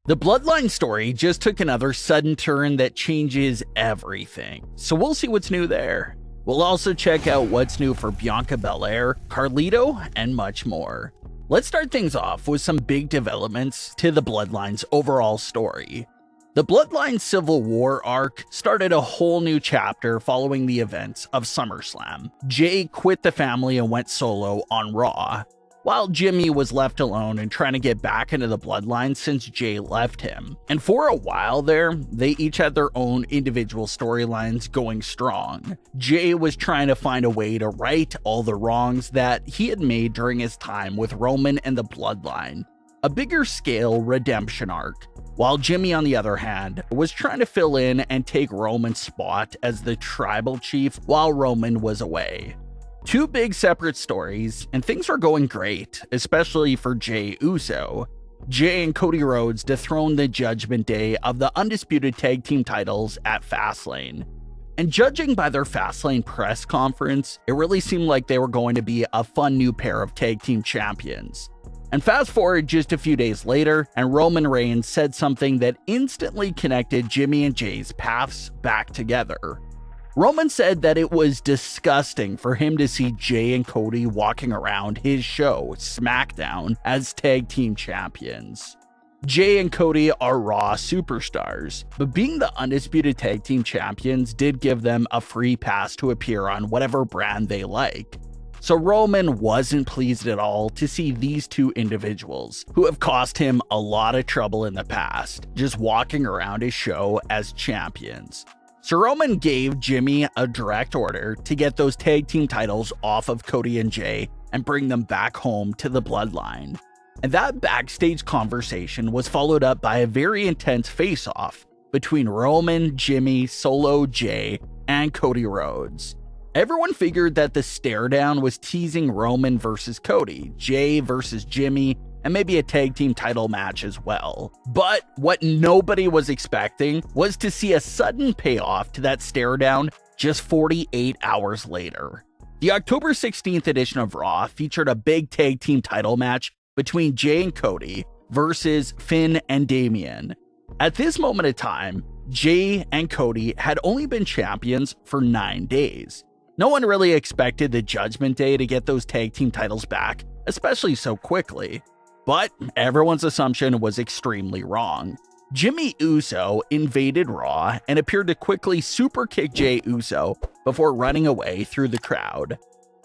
The Bloodline story just took another sudden turn that changes everything, so we'll see what's new there. We'll also check out what's new for Bianca Belair, Carlito, and much more. Let's start things off with some big developments to the Bloodline's overall story. The Bloodline Civil War arc started a whole new chapter following the events of SummerSlam. Jey quit the family and went solo on Raw, while Jimmy was left alone and trying to get back into the Bloodline since Jey left him. And for a while there, they each had their own individual storylines going strong. Jey was trying to find a way to right all the wrongs that he had made during his time with Roman and the Bloodline, a bigger scale redemption arc, while Jimmy, on the other hand, was trying to fill in and take Roman's spot as the tribal chief while Roman was away. Two big separate stories, and things were going great, especially for Jey Uso. Jey and Cody Rhodes dethroned the Judgment Day of the undisputed tag team titles at Fastlane. And judging by their Fastlane press conference, it really seemed like they were going to be a fun new pair of tag team champions. And fast forward just a few days later, and Roman Reigns said something that instantly connected Jimmy and Jey's paths back together. Roman said that it was disgusting for him to see Jey and Cody walking around his show, SmackDown, as tag team champions. Jey and Cody are Raw superstars, but being the undisputed tag team champions did give them a free pass to appear on whatever brand they like. So Roman wasn't pleased at all to see these two individuals, who have cost him a lot of trouble in the past, just walking around his show as champions. So Roman gave Jimmy a direct order to get those tag team titles off of Cody and Jey and bring them back home to the Bloodline. And that backstage conversation was followed up by a very intense face-off between Roman, Jimmy, Solo, Jey, and Cody Rhodes. Everyone figured that the stare down was teasing Roman versus Cody, Jey versus Jimmy, and maybe a tag team title match as well. But what nobody was expecting was to see a sudden payoff to that stare down just 48 hours later. The October 16th edition of Raw featured a big tag team title match between Jey and Cody versus Finn and Damian. At this moment in time, Jey and Cody had only been champions for 9 days. No one really expected the Judgment Day to get those tag team titles back, especially so quickly. But everyone's assumption was extremely wrong. Jimmy Uso invaded Raw and appeared to quickly super kick Jey Uso before running away through the crowd.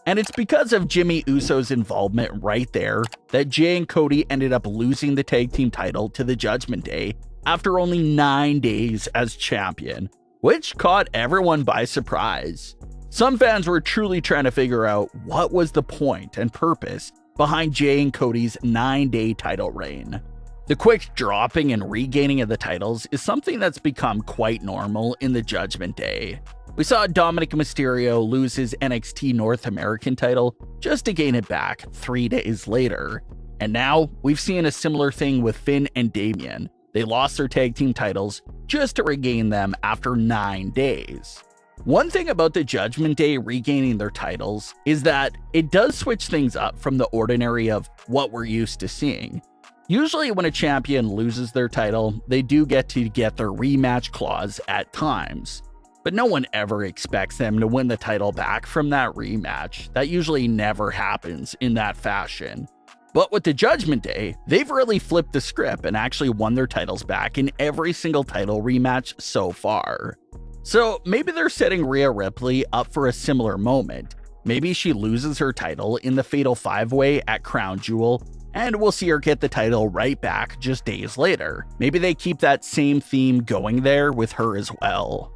And it's because of Jimmy Uso's involvement right there that Jey and Cody ended up losing the tag team title to the Judgment Day after only 9 days as champion, which caught everyone by surprise. Some fans were truly trying to figure out what was the point and purpose behind Jey and Cody's 9-day title reign. The quick dropping and regaining of the titles is something that's become quite normal in the Judgment Day. We saw Dominic Mysterio lose his NXT North American title just to gain it back 3 days later. And now we've seen a similar thing with Finn and Damian. They lost their tag team titles just to regain them after 9 days. One thing about the Judgment Day regaining their titles is that it does switch things up from the ordinary of what we're used to seeing. Usually when a champion loses their title, they do get their rematch clause at times. But no one ever expects them to win the title back from that rematch. That usually never happens in that fashion. But with the Judgment Day, they've really flipped the script and actually won their titles back in every single title rematch so far. So maybe they're setting Rhea Ripley up for a similar moment. Maybe she loses her title in the Fatal 5-Way at Crown Jewel, and we'll see her get the title right back just days later. Maybe they keep that same theme going there with her as well.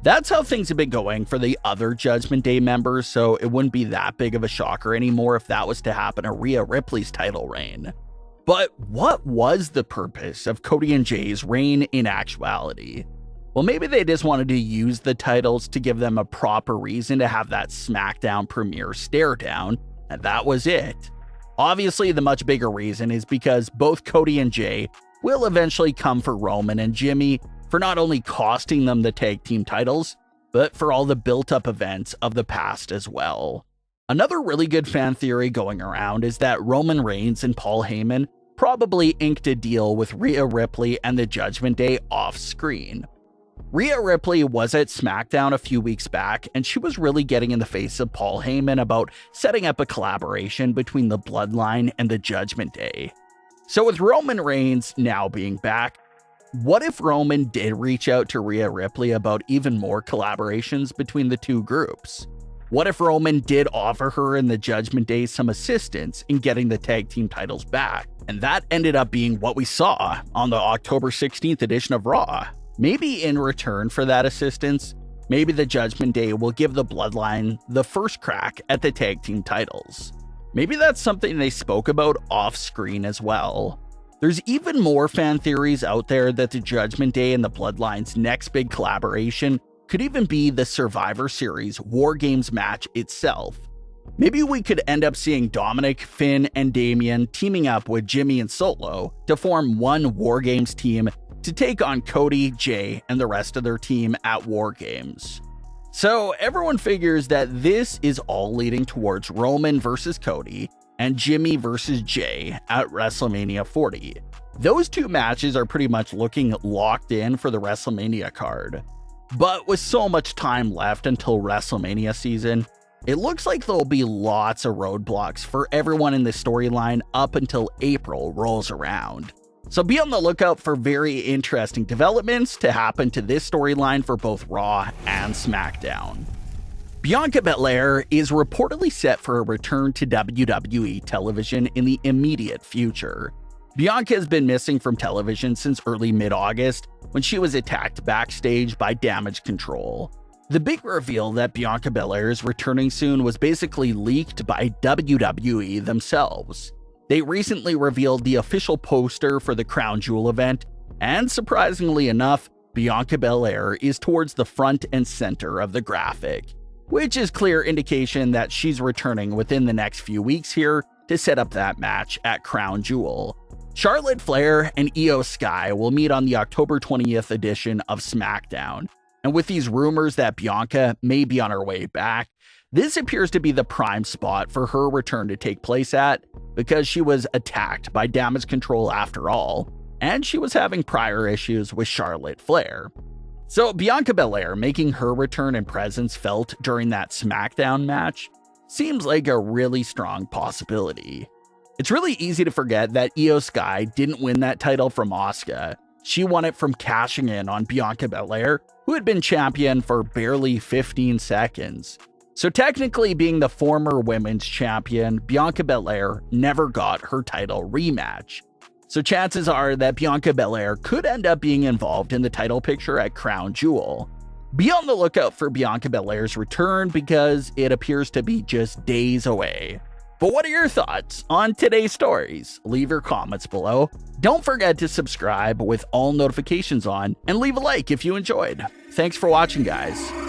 That's how things have been going for the other Judgment Day members, so it wouldn't be that big of a shocker anymore if that was to happen to Rhea Ripley's title reign. But what was the purpose of Cody and Jey's reign in actuality? Well, maybe they just wanted to use the titles to give them a proper reason to have that SmackDown premiere stare down, and that was it. Obviously, the much bigger reason is because both Cody and Jey will eventually come for Roman and Jimmy for not only costing them the tag team titles, but for all the built-up events of the past as well. Another really good fan theory going around is that Roman Reigns and Paul Heyman probably inked a deal with Rhea Ripley and the Judgment Day off-screen. Rhea Ripley was at SmackDown a few weeks back, and she was really getting in the face of Paul Heyman about setting up a collaboration between the Bloodline and the Judgment Day. So with Roman Reigns now being back, what if Roman did reach out to Rhea Ripley about even more collaborations between the two groups? What if Roman did offer her and the Judgment Day some assistance in getting the tag team titles back? And that ended up being what we saw on the October 16th edition of Raw. Maybe in return for that assistance, maybe the Judgment Day will give the Bloodline the first crack at the tag team titles. Maybe that's something they spoke about off-screen as well. There's even more fan theories out there that the Judgment Day and the Bloodline's next big collaboration could even be the Survivor Series War Games match itself. Maybe we could end up seeing Dominic, Finn, and Damian teaming up with Jimmy and Solo to form one War Games team to take on Cody, Jey, and the rest of their team at War Games. So everyone figures that this is all leading towards Roman versus Cody and Jimmy versus Jey at WrestleMania 40. Those two matches are pretty much looking locked in for the WrestleMania card. But with so much time left until WrestleMania season, it looks like there'll be lots of roadblocks for everyone in the storyline up until April rolls around. So be on the lookout for very interesting developments to happen to this storyline for both Raw and SmackDown. Bianca Belair is reportedly set for a return to WWE television in the immediate future. Bianca has been missing from television since early mid-August when she was attacked backstage by Damage Control. The big reveal that Bianca Belair is returning soon was basically leaked by WWE themselves. They recently revealed the official poster for the Crown Jewel event, and surprisingly enough, Bianca Belair is towards the front and center of the graphic, which is clear indication that she's returning within the next few weeks here to set up that match at Crown Jewel. Charlotte Flair and Io Sky will meet on the October 20th edition of SmackDown, and with these rumors that Bianca may be on her way back, this appears to be the prime spot for her return to take place at, because she was attacked by Damage Control after all, and she was having prior issues with Charlotte Flair. So Bianca Belair making her return and presence felt during that SmackDown match seems like a really strong possibility. It's really easy to forget that Io Sky didn't win that title from Asuka. She won it from cashing in on Bianca Belair, who had been champion for barely 15 seconds. So technically, being the former women's champion, Bianca Belair never got her title rematch. So chances are that Bianca Belair could end up being involved in the title picture at Crown Jewel. Be on the lookout for Bianca Belair's return because it appears to be just days away. But what are your thoughts on today's stories? Leave your comments below. Don't forget to subscribe with all notifications on and leave a like if you enjoyed. Thanks for watching, guys.